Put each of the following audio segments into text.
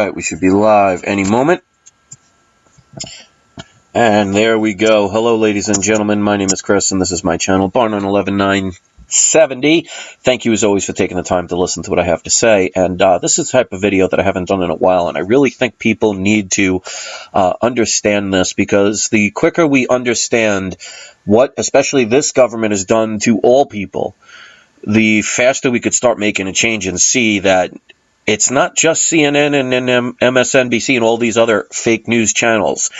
Alright, we should be live any moment. And there we go. Hello, ladies and gentlemen. My name is Chris, and this is my channel, Barn on 11970. Thank you, as always, for taking the time to listen to what I have to say. And this is the type of video that I haven't done in a while, and I really think people need to understand this, because the quicker we understand what, especially this government, has done to all people, the faster we could start making a change and see that it's not just CNN and MSNBC and all these other fake news channels.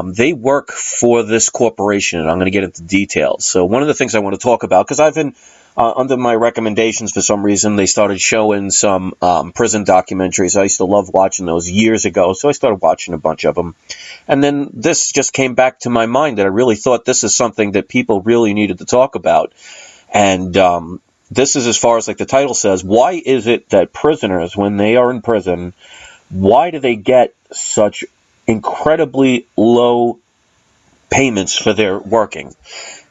They work for this corporation, and I'm going to get into details. So one of the things I want to talk about, because I've been, under my recommendations for some reason, they started showing some prison documentaries. I used to love watching those years ago, so I started watching a bunch of them. And then this just came back to my mind that I really thought this is something that people really needed to talk about. And this is, as far as like the title says, why is it that prisoners, when they are in prison, why do they get such incredibly low payments for their working?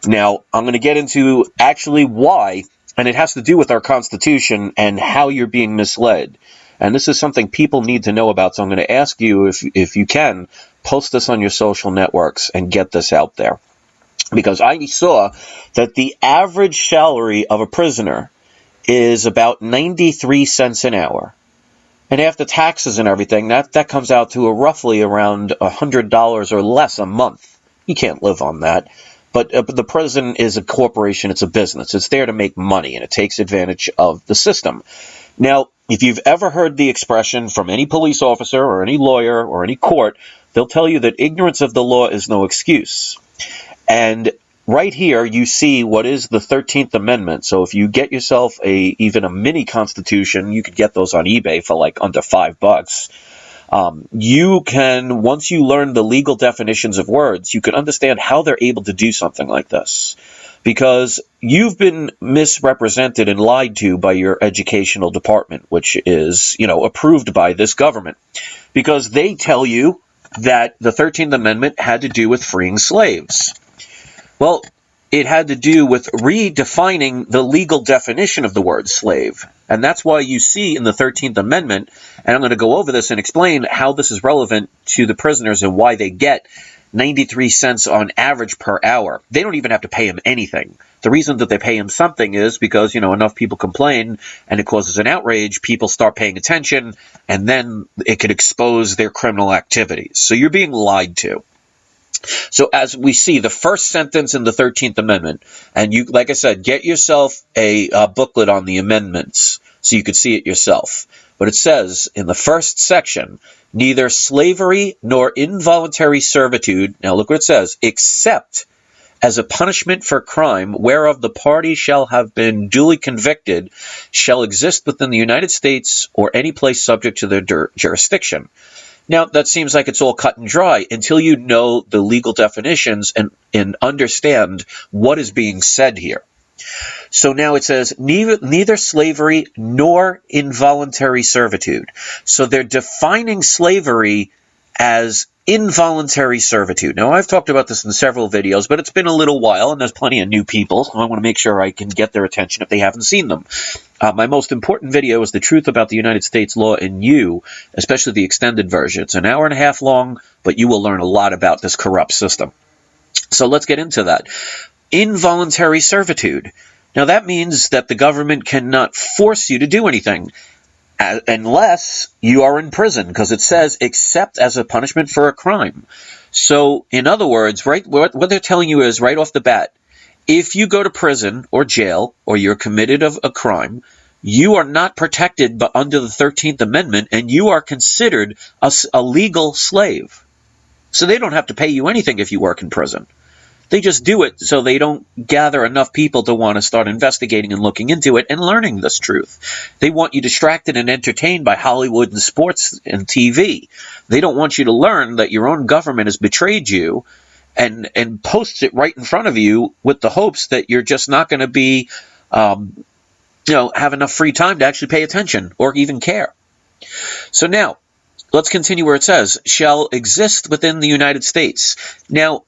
Now, I'm going to get into actually why, and it has to do with our Constitution and how you're being misled. And this is something people need to know about, so I'm going to ask you, if you can, post this on your social networks and get this out there. Because I saw that the average salary of a prisoner is about 93 cents an hour. And after taxes and everything, that comes out to roughly around $100 or less a month. You can't live on that. But the prison is a corporation, it's a business. It's there to make money, and it takes advantage of the system. Now, if you've ever heard the expression from any police officer or any lawyer or any court, they'll tell you that ignorance of the law is no excuse. And right here, you see what is the 13th Amendment. So if you get yourself even a mini Constitution, you could get those on eBay for like under $5. You can, once you learn the legal definitions of words, you can understand how they're able to do something like this. Because you've been misrepresented and lied to by your educational department, which is, approved by this government. Because they tell you that the 13th Amendment had to do with freeing slaves. Well, it had to do with redefining the legal definition of the word slave. And that's why you see in the 13th Amendment, and I'm going to go over this and explain how this is relevant to the prisoners and why they get 93 cents on average per hour. They don't even have to pay him anything. The reason that they pay him something is because, enough people complain and it causes an outrage, people start paying attention, and then it could expose their criminal activities. So you're being lied to. So as we see, the first sentence in the 13th Amendment, and you, like I said, get yourself a booklet on the amendments so you could see it yourself. But it says in the first section, neither slavery nor involuntary servitude, now look what it says, except as a punishment for crime whereof the party shall have been duly convicted, shall exist within the United States or any place subject to their jurisdiction. Now, that seems like it's all cut and dry until you know the legal definitions and understand what is being said here. So now it says, neither slavery nor involuntary servitude. So they're defining slavery as involuntary servitude. Now, I've talked about this in several videos, but it's been a little while, and there's plenty of new people, so I want to make sure I can get their attention if they haven't seen them. My most important video is The Truth About the United States Law and You, especially the extended version. It's an hour and a half long, but you will learn a lot about this corrupt system. So let's get into that. Involuntary servitude. Now, that means that the government cannot force you to do anything unless you are in prison, because it says except as a punishment for a crime. So, in other words, right, what they're telling you is right off the bat, if you go to prison or jail or you're committed of a crime, you are not protected but under the 13th Amendment, and you are considered a legal slave. So they don't have to pay you anything if you work in prison. They just do it so they don't gather enough people to want to start investigating and looking into it and learning this truth. They want you distracted and entertained by Hollywood and sports and TV. They don't want you to learn that your own government has betrayed you and posts it right in front of you with the hopes that you're just not going to be, have enough free time to actually pay attention or even care. So now, let's continue where it says, shall exist within the United States. Now,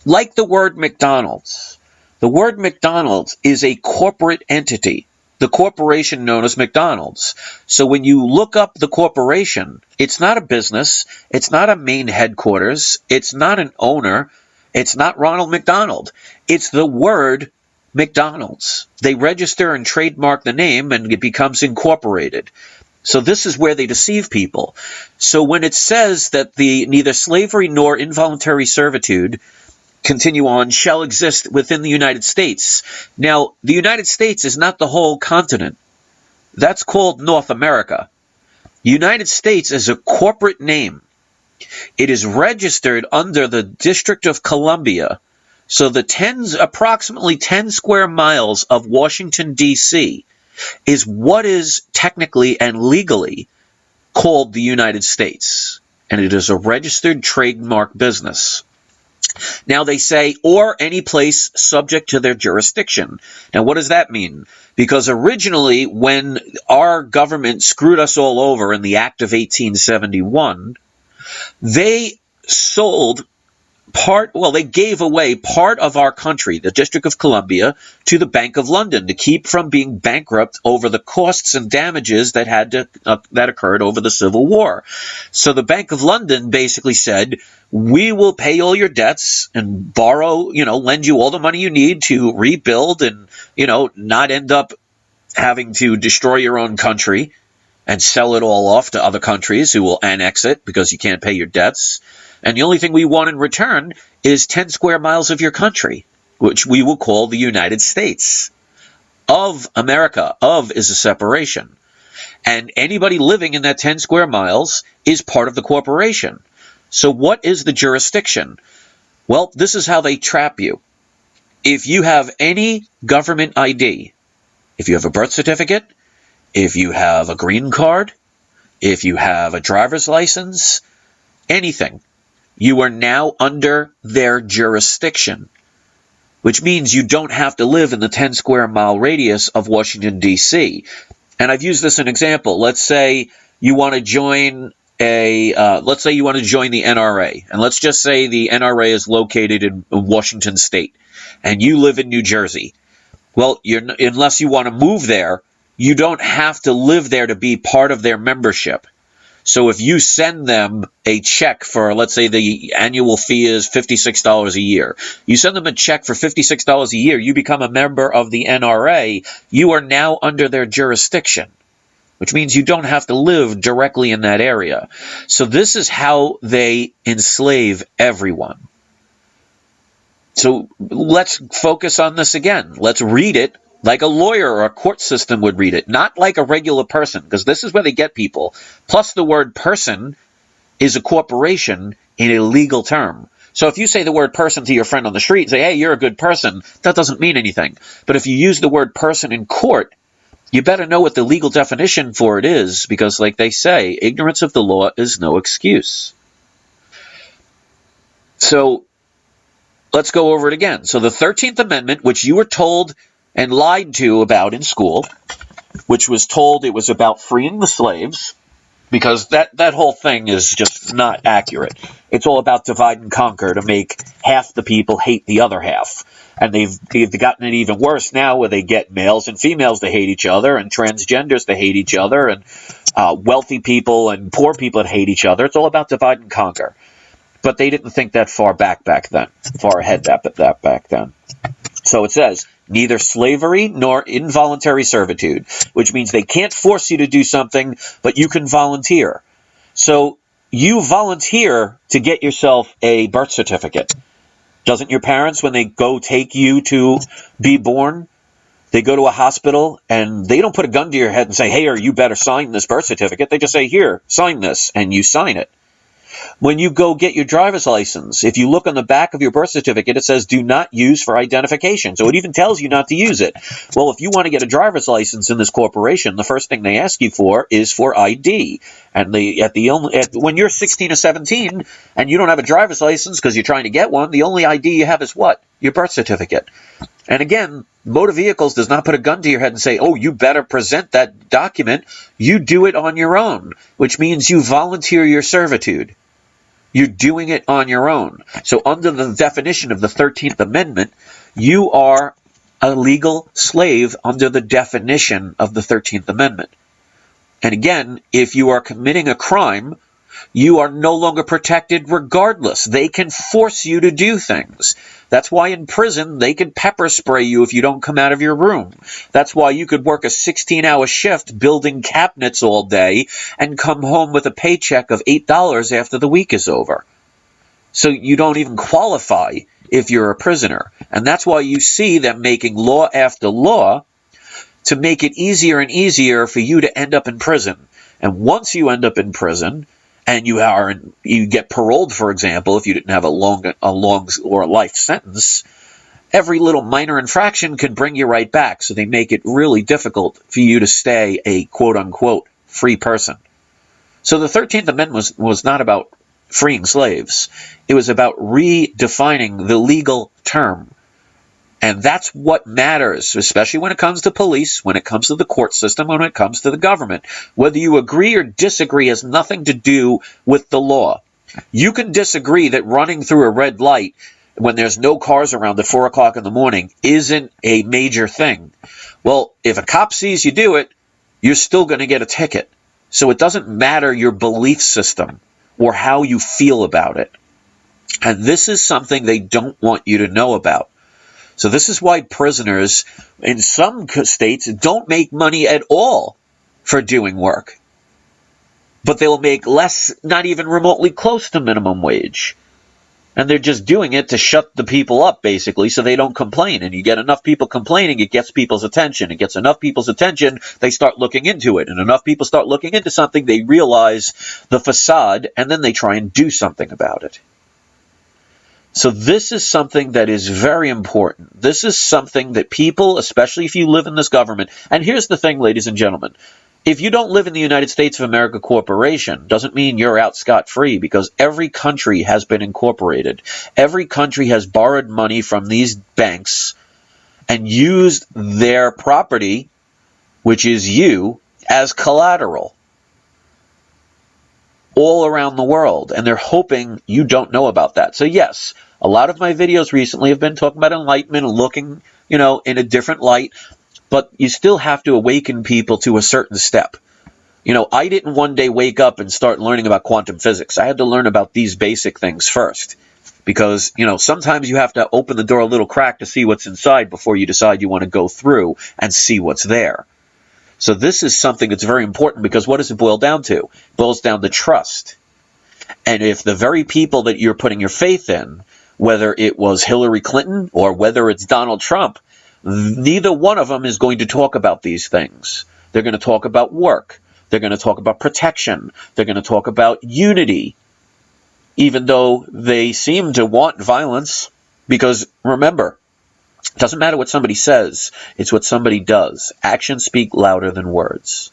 like the word McDonald's, the word McDonald's is a corporate entity. the corporation known as McDonald's. So when you look up the corporation, it's not a business, it's not a main headquarters, it's not an owner, it's not Ronald McDonald. It's the word McDonald's. They register and trademark the name and it becomes incorporated. So this is where they deceive people. So when it says that neither slavery nor involuntary servitude continue on shall exist within the United States. Now, the United States is not the whole continent. That's called North America. United States is a corporate name. It is registered under the District of Columbia. So the approximately 10 square miles of Washington, D.C. is what is technically and legally called the United States. And it is a registered trademark business. Now they say, or any place subject to their jurisdiction. Now what does that mean? Because originally when our government screwed us all over in the Act of 1871, they they gave away part of our country, the District of Columbia, to the Bank of London to keep from being bankrupt over the costs and damages that occurred over the Civil War. So the Bank of London basically said, we will pay all your debts and lend you all the money you need to rebuild and, not end up having to destroy your own country and sell it all off to other countries who will annex it because you can't pay your debts. And the only thing we want in return is 10 square miles of your country, which we will call the United States of America. Of is a separation. And anybody living in that 10 square miles is part of the corporation. So what is the jurisdiction? Well, this is how they trap you. If you have any government ID, if you have a birth certificate, if you have a green card, if you have a driver's license, anything, you are now under their jurisdiction, which means you don't have to live in the 10 square mile radius of Washington, D.C. And I've used this as an example. Let's say you want to join the NRA, and let's just say the NRA is located in Washington State, and you live in New Jersey. Well, unless you want to move there, you don't have to live there to be part of their membership. So if you send them a check for, let's say the annual fee is $56 a year. You send them a check for $56 a year, you become a member of the NRA, you are now under their jurisdiction, which means you don't have to live directly in that area. So this is how they enslave everyone. So let's focus on this again. Let's read it like a lawyer or a court system would read it, not like a regular person, because this is where they get people. Plus the word person is a corporation in a legal term. So if you say the word person to your friend on the street and say, hey, you're a good person, that doesn't mean anything. But if you use the word person in court, you better know what the legal definition for it is, because like they say, ignorance of the law is no excuse. So let's go over it again. So the 13th Amendment, which you were told and lied to about in school, which was told it was about freeing the slaves, because that whole thing is just not accurate. It's all about divide and conquer to make half the people hate the other half. And they've gotten it even worse now, where they get males and females to hate each other, and transgenders to hate each other, and wealthy people and poor people to hate each other. It's all about divide and conquer. But they didn't think that far back then, far ahead that back then. So it says, neither slavery nor involuntary servitude, which means they can't force you to do something, but you can volunteer. So you volunteer to get yourself a birth certificate. Doesn't your parents, when they go take you to be born, they go to a hospital and they don't put a gun to your head and say, hey, you better sign this birth certificate. They just say, here, sign this, and you sign it. When you go get your driver's license, if you look on the back of your birth certificate, it says do not use for identification. So it even tells you not to use it. Well, if you want to get a driver's license in this corporation, the first thing they ask you for is for ID. And when you're 16 or 17 and you don't have a driver's license because you're trying to get one, the only ID you have is what? Your birth certificate. And again, motor vehicles does not put a gun to your head and say, oh, you better present that document. You do it on your own, which means you volunteer your servitude. You're doing it on your own. So under the definition of the 13th Amendment, you are a legal slave under the definition of the 13th Amendment. And again, if you are committing a crime, you are no longer protected regardless. They can force you to do things. That's why in prison, they can pepper spray you if you don't come out of your room. That's why you could work a 16-hour shift building cabinets all day and come home with a paycheck of $8 after the week is over. So you don't even qualify if you're a prisoner. And that's why you see them making law after law to make it easier and easier for you to end up in prison. And once you end up in prison, and you get paroled, for example, if you didn't have a long or a life sentence, every little minor infraction can bring you right back. So they make it really difficult for you to stay a quote-unquote free person. So the 13th Amendment was not about freeing slaves. It was about redefining the legal term. And that's what matters, especially when it comes to police, when it comes to the court system, when it comes to the government. Whether you agree or disagree has nothing to do with the law. You can disagree that running through a red light when there's no cars around at 4 o'clock in the morning isn't a major thing. Well, if a cop sees you do it, you're still going to get a ticket. So it doesn't matter your belief system or how you feel about it. And this is something they don't want you to know about. So this is why prisoners in some states don't make money at all for doing work. But they'll make less, not even remotely close to minimum wage. And they're just doing it to shut the people up, basically, so they don't complain. And you get enough people complaining, it gets people's attention. It gets enough people's attention, they start looking into it. And enough people start looking into something, they realize the facade, and then they try and do something about it. So this is something that is very important. This is something that people, especially if you live in this government, and here's the thing, ladies and gentlemen, if you don't live in the United States of America Corporation, doesn't mean you're out scot-free, because every country has been incorporated. Every country has borrowed money from these banks and used their property, which is you, as collateral all around the world, and they're hoping you don't know about that. So yes, a lot of my videos recently have been talking about enlightenment and looking, in a different light, but you still have to awaken people to a certain step. I didn't one day wake up and start learning about quantum physics. I had to learn about these basic things first, because, sometimes you have to open the door a little crack to see what's inside before you decide you want to go through and see what's there. So this is something that's very important, because what does it boil down to? It boils down to trust. And if the very people that you're putting your faith in, whether it was Hillary Clinton or whether it's Donald Trump, neither one of them is going to talk about these things. They're going to talk about work. They're going to talk about protection. They're going to talk about unity, even though they seem to want violence. Because remember, it doesn't matter what somebody says, it's what somebody does. Actions speak louder than words.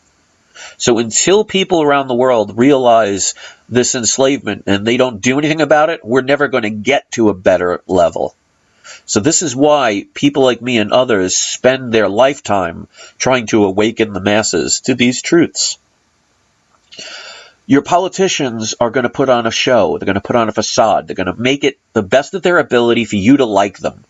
So until people around the world realize this enslavement and they don't do anything about it, we're never going to get to a better level. So this is why people like me and others spend their lifetime trying to awaken the masses to these truths. Your politicians are going to put on a show. They're going to put on a facade. They're going to make it the best of their ability for you to like them.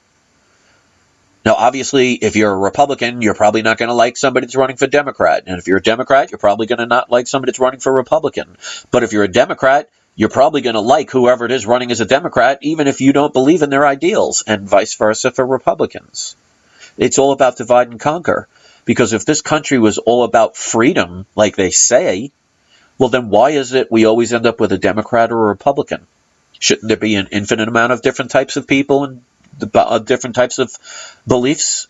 Now, obviously, if you're a Republican, you're probably not going to like somebody that's running for Democrat. And if you're a Democrat, you're probably going to not like somebody that's running for Republican. But if you're a Democrat, you're probably going to like whoever it is running as a Democrat, even if you don't believe in their ideals, and vice versa for Republicans. It's all about divide and conquer. Because if this country was all about freedom, like they say, well, then why is it we always end up with a Democrat or a Republican? Shouldn't there be an infinite amount of different types of people and different types of beliefs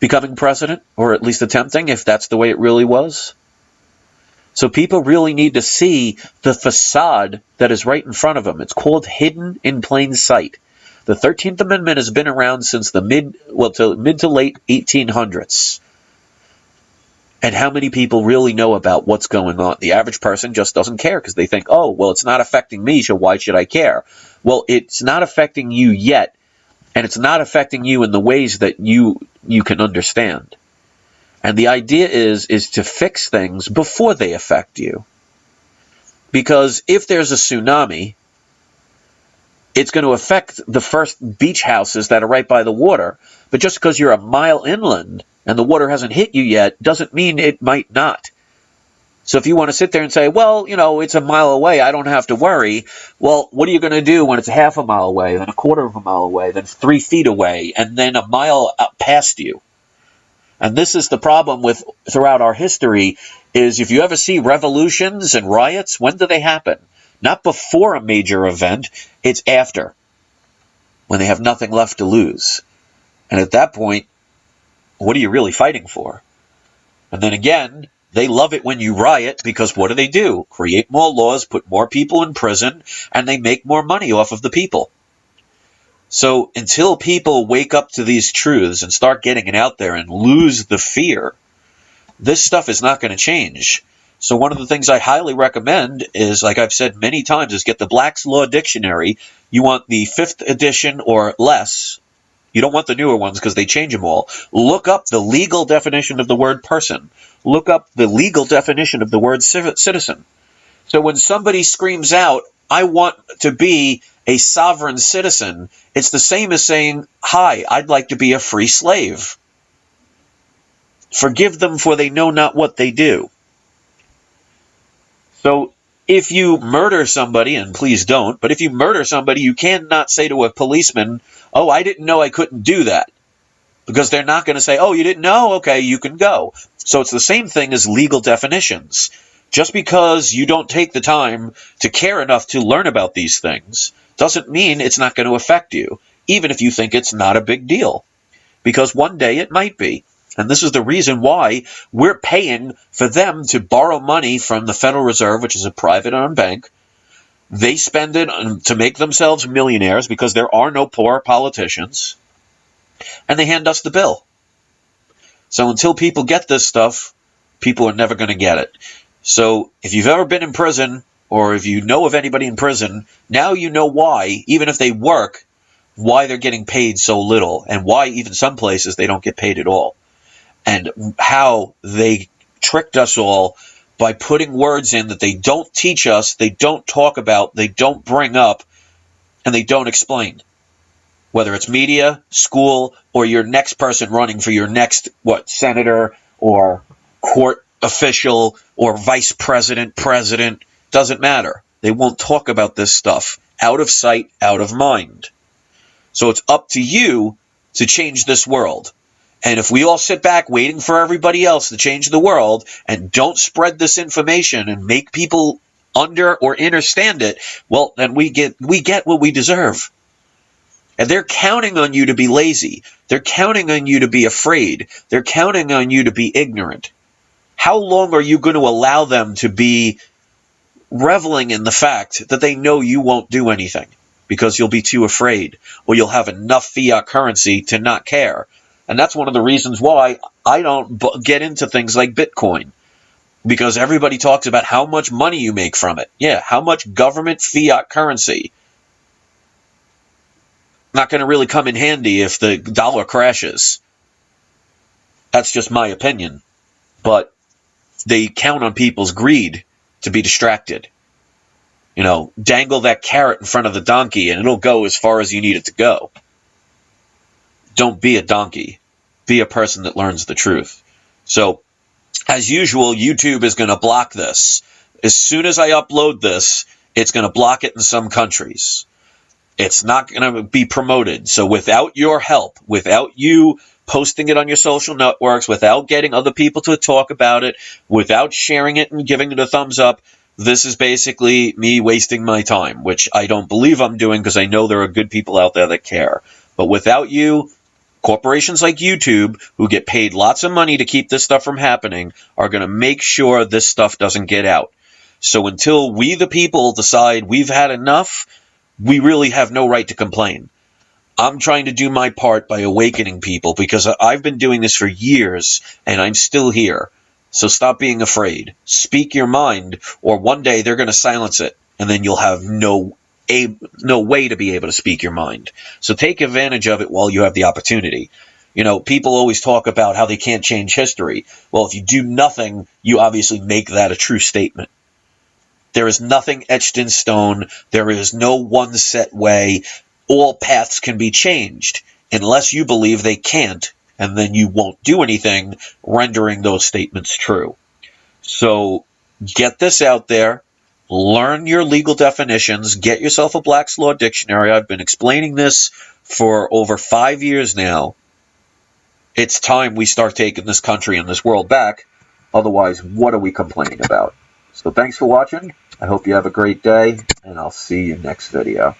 becoming president, or at least attempting, if that's the way it really was? So people really need to see the facade that is right in front of them. It's called hidden in plain sight. The 13th Amendment has been around since the mid to late 1800s. And how many people really know about what's going on? The average person just doesn't care, because they think, oh, well, it's not affecting me, so why should I care? Well, it's not affecting you yet, and it's not affecting you in the ways that you can understand. And the idea is to fix things before they affect you. Because if there's a tsunami, it's going to affect the first beach houses that are right by the water. But just because you're a mile inland and the water hasn't hit you yet doesn't mean it might not. So if you want to sit there and say, well, it's a mile away, I don't have to worry. Well, what are you going to do when it's half a mile away, then a quarter of a mile away, then 3 feet away, and then a mile up past you? And this is the problem with throughout our history, is if you ever see revolutions and riots, when do they happen? Not before a major event, it's after, when they have nothing left to lose. And at that point, what are you really fighting for? And then again, they love it when you riot, because what do? Create more laws, put more people in prison, and they make more money off of the people. So until people wake up to these truths and start getting it out there and lose the fear, this stuff is not going to change. So one of the things I highly recommend is, like I've said many times, is get the Black's Law Dictionary. You want the 5th edition or less. You don't want the newer ones because they change them all. Look up the legal definition of the word person. Look up the legal definition of the word citizen. So when somebody screams out, I want to be a sovereign citizen, it's the same as saying, hi, I'd like to be a free slave. Forgive them, for they know not what they do. So if you murder somebody, and please don't, but if you murder somebody, you cannot say to a policeman, oh, I didn't know I couldn't do that. Because they're not going to say, oh, you didn't know? Okay, you can go. So it's the same thing as legal definitions. Just because you don't take the time to care enough to learn about these things doesn't mean it's not going to affect you, even if you think it's not a big deal. Because one day it might be. And this is the reason why we're paying for them to borrow money from the Federal Reserve, which is a private-owned bank. They spend it to make themselves millionaires because there are no poor politicians. And they hand us the bill. So until people get this stuff, people are never going to get it. So if you've ever been in prison, or if you know of anybody in prison, now you know why, even if they work, why they're getting paid so little, and why even some places they don't get paid at all. And how they tricked us all by putting words in that they don't teach us, they don't talk about, they don't bring up, and they don't explain. Whether it's media, school, or your next person running for your next, senator, or court official, or vice president, doesn't matter. They won't talk about this stuff. Out of sight, out of mind. So it's up to you to change this world. And if we all sit back waiting for everybody else to change the world and don't spread this information and make people under or understand it, well, then we get what we deserve. And they're counting on you to be lazy. They're counting on you to be afraid. They're counting on you to be ignorant. How long are you going to allow them to be reveling in the fact that they know you won't do anything because you'll be too afraid, or you'll have enough fiat currency to not care? And that's one of the reasons why I don't get into things like Bitcoin, because everybody talks about how much money you make from it. Yeah, how much government fiat currency. Not going to really come in handy if the dollar crashes. That's just my opinion. But they count on people's greed to be distracted. Dangle that carrot in front of the donkey and it'll go as far as you need it to go. Don't be a donkey. Be a person that learns the truth. So, as usual, YouTube is going to block this. As soon as I upload this, it's going to block it in some countries. It's not going to be promoted. So without your help, without you posting it on your social networks, without getting other people to talk about it, without sharing it and giving it a thumbs up, this is basically me wasting my time, which I don't believe I'm doing because I know there are good people out there that care. But without you, corporations like YouTube, who get paid lots of money to keep this stuff from happening, are going to make sure this stuff doesn't get out. So until we, the people, decide we've had enough, we really have no right to complain. I'm trying to do my part by awakening people because I've been doing this for years and I'm still here. So stop being afraid. Speak your mind, or one day they're going to silence it and then you'll have no way to be able to speak your mind. So take advantage of it while you have the opportunity. People always talk about how they can't change history. Well, if you do nothing, you obviously make that a true statement. There is nothing etched in stone. There is no one set way. All paths can be changed unless you believe they can't, and then you won't do anything rendering those statements true. So get this out there. Learn your legal definitions. Get yourself a Black's Law Dictionary. I've been explaining this for over 5 years now. It's time we start taking this country and this world back. Otherwise, what are we complaining about? So thanks for watching. I hope you have a great day, and I'll see you next video.